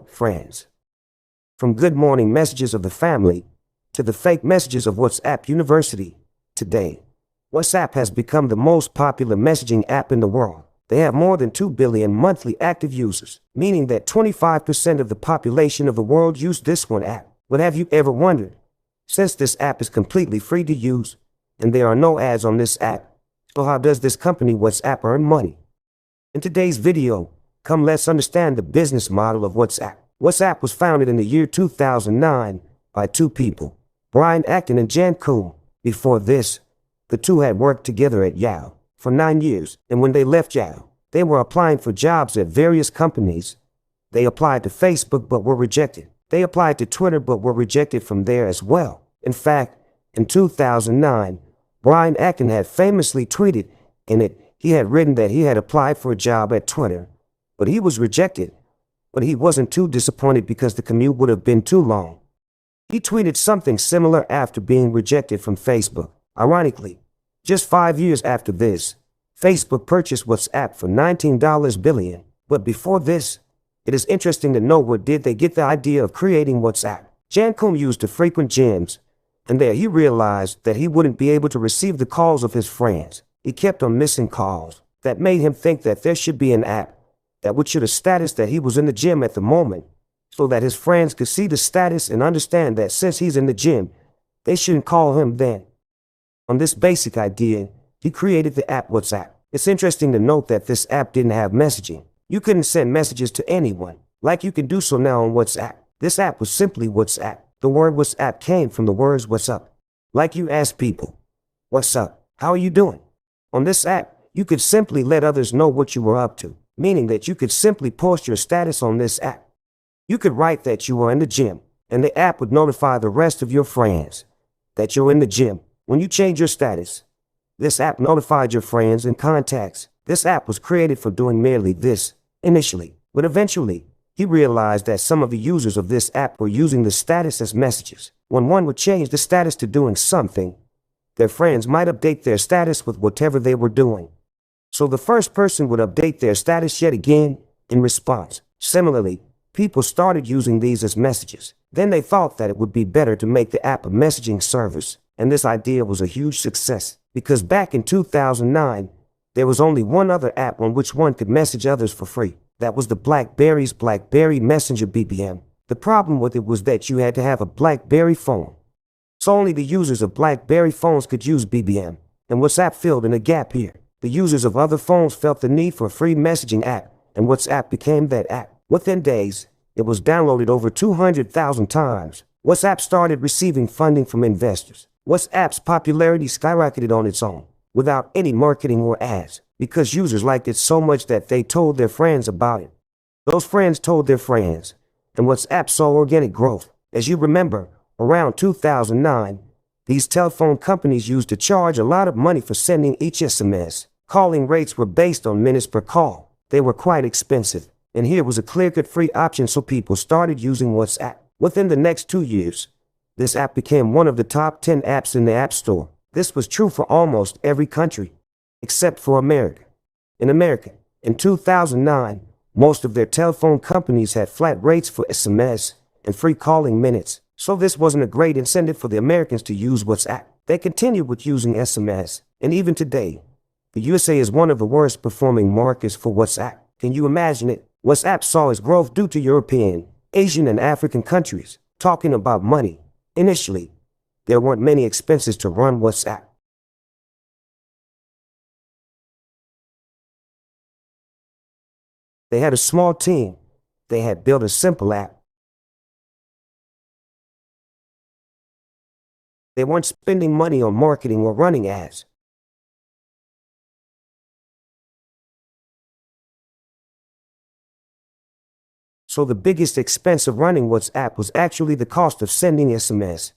friends. From good morning messages of the family to the fake messages of WhatsApp University. Today, WhatsApp has become the most popular messaging app in the world. They have more than 2 billion monthly active users, meaning that 25% of the population of the world use this one app. But have you ever wondered, since this app is completely free to use and there are no ads on this app, so how does this company WhatsApp earn money? In today's video, come let's understand the business model of WhatsApp. WhatsApp was founded in the year 2009 by two people, Brian Acton and Jan Koum. Before this, the two had worked together at Yahoo for 9 years, and when they left Yahoo, they were applying for jobs at various companies. They applied to Facebook but were rejected. They applied to Twitter but were rejected from there as well. In fact, in 2009, Brian Acton had famously tweeted in it he had written that he had applied for a job at Twitter, but he was rejected. But he wasn't too disappointed because the commute would have been too long. He tweeted something similar after being rejected from Facebook. Ironically, just 5 years after this, Facebook purchased WhatsApp for $19 billion. But before this, it is interesting to know where did they get the idea of creating WhatsApp. Jan Koum used to frequent gyms, and there he realized that he wouldn't be able to receive the calls of his friends. He kept on missing calls. That made him think that there should be an app that would show the status that he was in the gym at the moment, so that his friends could see the status and understand that since he's in the gym, they shouldn't call him then. On this basic idea, he created the app WhatsApp. It's interesting to note that this app didn't have messaging. You couldn't send messages to anyone, like you can do so now on WhatsApp. This app was simply WhatsApp. The word WhatsApp came from the words what's up. Like you ask people, what's up? How are you doing? On this app, you could simply let others know what you were up to, meaning that you could simply post your status on this app. You could write that you were in the gym, and the app would notify the rest of your friends that you're in the gym. When you change your status, this app notified your friends and contacts. This app was created for doing merely this, initially, but eventually, he realized that some of the users of this app were using the status as messages. When one would change the status to doing something, their friends might update their status with whatever they were doing. So the first person would update their status yet again in response. Similarly, people started using these as messages. Then they thought that it would be better to make the app a messaging service, and this idea was a huge success, because back in 2009, there was only one other app on which one could message others for free. That was the BlackBerry's BlackBerry Messenger BBM. The problem with it was that you had to have a BlackBerry phone. So only the users of BlackBerry phones could use BBM, and WhatsApp filled in a gap here. The users of other phones felt the need for a free messaging app, and WhatsApp became that app. Within days, it was downloaded over 200,000 times. WhatsApp started receiving funding from investors. WhatsApp's popularity skyrocketed on its own, without any marketing or ads, because users liked it so much that they told their friends about it. Those friends told their friends, and WhatsApp saw organic growth. As you remember, around 2009, these telephone companies used to charge a lot of money for sending each SMS. Calling rates were based on minutes per call. They were quite expensive, and here was a clear-cut free option, so people started using WhatsApp. Within the next 2 years, this app became one of the top 10 apps in the App Store. This was true for almost every country, except for America. In America, in 2009, most of their telephone companies had flat rates for SMS and free calling minutes. So this wasn't a great incentive for the Americans to use WhatsApp. They continued with using SMS, and even today, the USA is one of the worst performing markets for WhatsApp. Can you imagine it? WhatsApp saw its growth due to European, Asian, and African countries. Talking about money, initially, there weren't many expenses to run WhatsApp. They had a small team. They had built a simple app. They weren't spending money on marketing or running ads. So the biggest expense of running WhatsApp was actually the cost of sending SMS.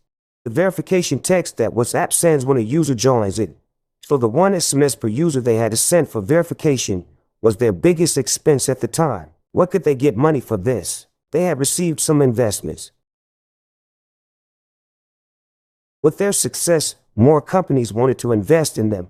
The verification text that WhatsApp sends when a user joins it. So the 1 SMS per user they had to send for verification was their biggest expense at the time. What could they get money for this? They had received some investments. With their success, more companies wanted to invest in them.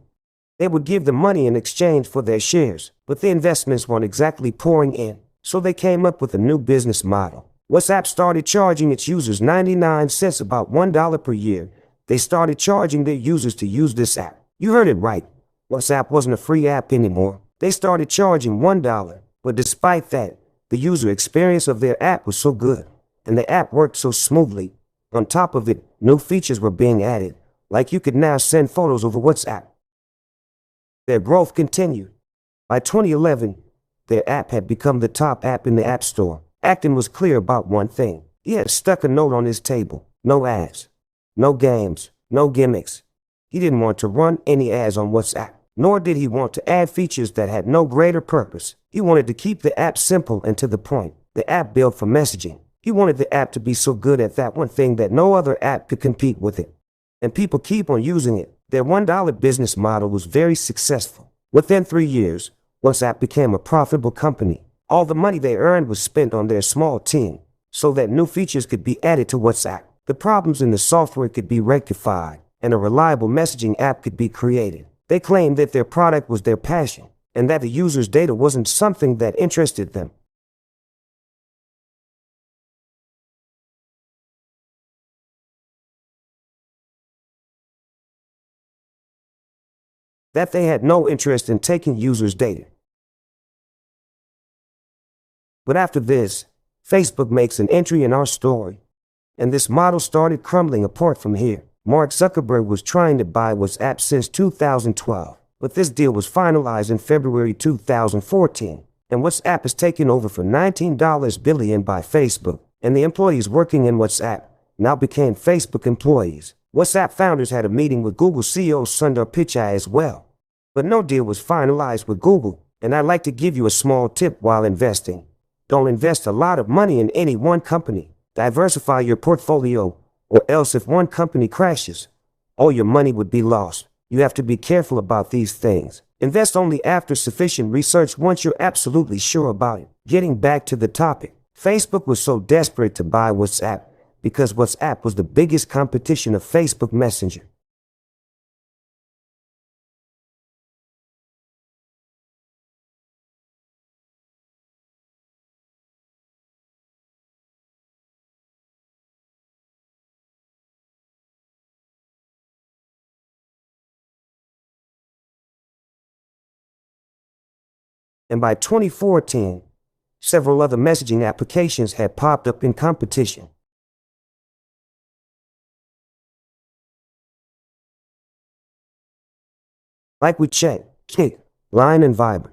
They would give them money in exchange for their shares, but the investments weren't exactly pouring in. So they came up with a new business model. WhatsApp started charging its users 99 cents, about $1 per year. They started charging their users to use this app. You heard it right. WhatsApp wasn't a free app anymore. They started charging $1. But despite that, the user experience of their app was so good, and the app worked so smoothly. On top of it, new features were being added, like you could now send photos over WhatsApp. Their growth continued. By 2011, their app had become the top app in the App Store. Acton was clear about one thing. He had stuck a note on his table. No ads. No games. No gimmicks. He didn't want to run any ads on WhatsApp, nor did he want to add features that had no greater purpose. He wanted to keep the app simple and to the point. The app built for messaging. He wanted the app to be so good at that one thing that no other app could compete with it. And people keep on using it. Their $1 business model was very successful. Within 3 years, WhatsApp became a profitable company. All the money they earned was spent on their small team, so that new features could be added to WhatsApp. The problems in the software could be rectified, and a reliable messaging app could be created. They claimed that their product was their passion, and that the user's data wasn't something that interested them. That they had no interest in taking users' data. But after this, Facebook makes an entry in our story, and this model started crumbling apart from here. Mark Zuckerberg was trying to buy WhatsApp since 2012, but this deal was finalized in February 2014, and WhatsApp is taken over for $19 billion by Facebook, and the employees working in WhatsApp now became Facebook employees. WhatsApp founders had a meeting with Google CEO Sundar Pichai as well, but no deal was finalized with Google. And I'd like to give you a small tip while investing. Don't invest a lot of money in any one company. Diversify your portfolio, or else if one company crashes, all your money would be lost. You have to be careful about these things. Invest only after sufficient research once you're absolutely sure about it. Getting back to the topic, Facebook was so desperate to buy WhatsApp because WhatsApp was the biggest competition of Facebook Messenger. And by 2014, several other messaging applications had popped up in competition. Like WeChat, Kik, Line, and Viber.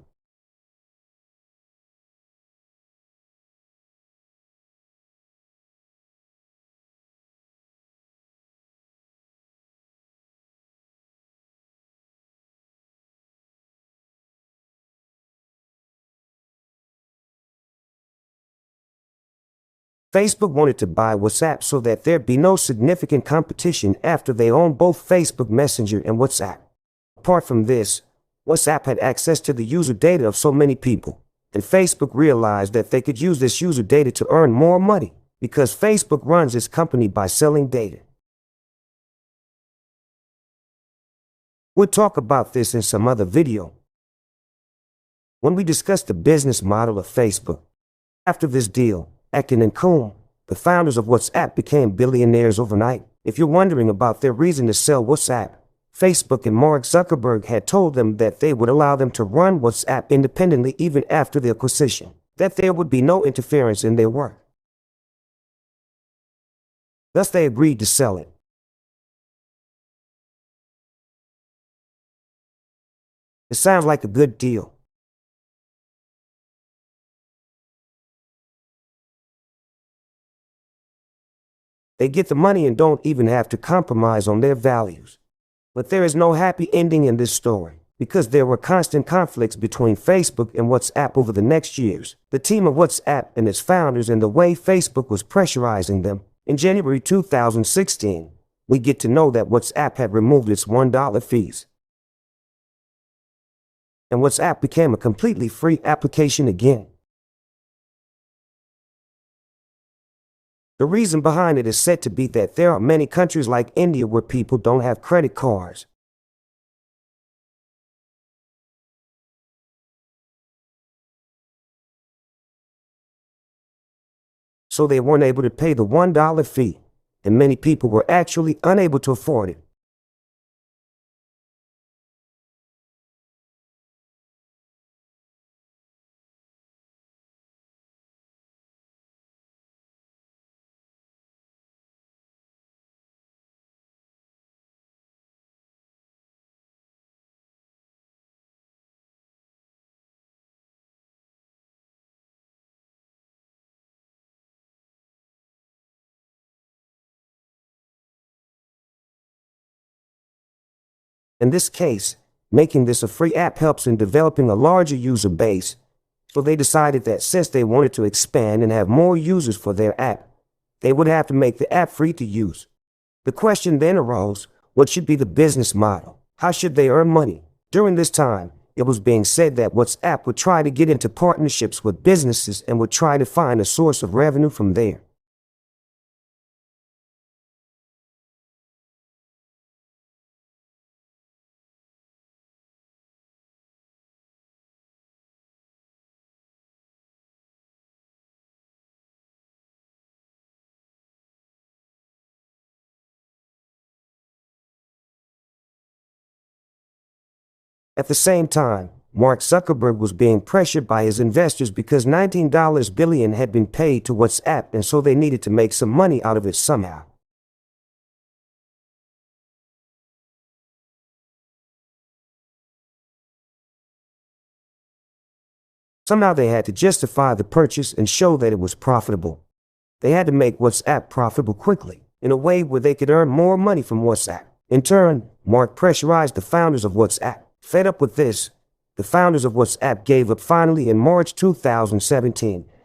Facebook wanted to buy WhatsApp so that there'd be no significant competition after they owned both Facebook Messenger and WhatsApp. Apart from this, WhatsApp had access to the user data of so many people, and Facebook realized that they could use this user data to earn more money, because Facebook runs its company by selling data. We'll talk about this in some other video, when we discuss the business model of Facebook. After this deal, Acton and Cohn, the founders of WhatsApp, became billionaires overnight. If you're wondering about their reason to sell WhatsApp, Facebook and Mark Zuckerberg had told them that they would allow them to run WhatsApp independently even after the acquisition, that there would be no interference in their work. Thus they agreed to sell it. It sounds like a good deal. They get the money and don't even have to compromise on their values. But there is no happy ending in this story, because there were constant conflicts between Facebook and WhatsApp over the next years. The team of WhatsApp and its founders and the way Facebook was pressurizing them. In January 2016, we get to know that WhatsApp had removed its $1 fees, and WhatsApp became a completely free application again. The reason behind it is said to be that there are many countries like India where people don't have credit cards. so they weren't able to pay the $1 fee, and many people were actually unable to afford it. In this case, making this a free app helps in developing a larger user base, so they decided that since they wanted to expand and have more users for their app, they would have to make the app free to use. The question then arose, what should be the business model? How should they earn money? During this time, it was being said that WhatsApp would try to get into partnerships with businesses and would try to find a source of revenue from there. At the same time, Mark Zuckerberg was being pressured by his investors because $19 billion had been paid to WhatsApp, and so they needed to make some money out of it somehow. Somehow they had to justify the purchase and show that it was profitable. They had to make WhatsApp profitable quickly, in a way where they could earn more money from WhatsApp. In turn, Mark pressurized the founders of WhatsApp. Fed up with this, the founders of WhatsApp gave up finally in March 2017,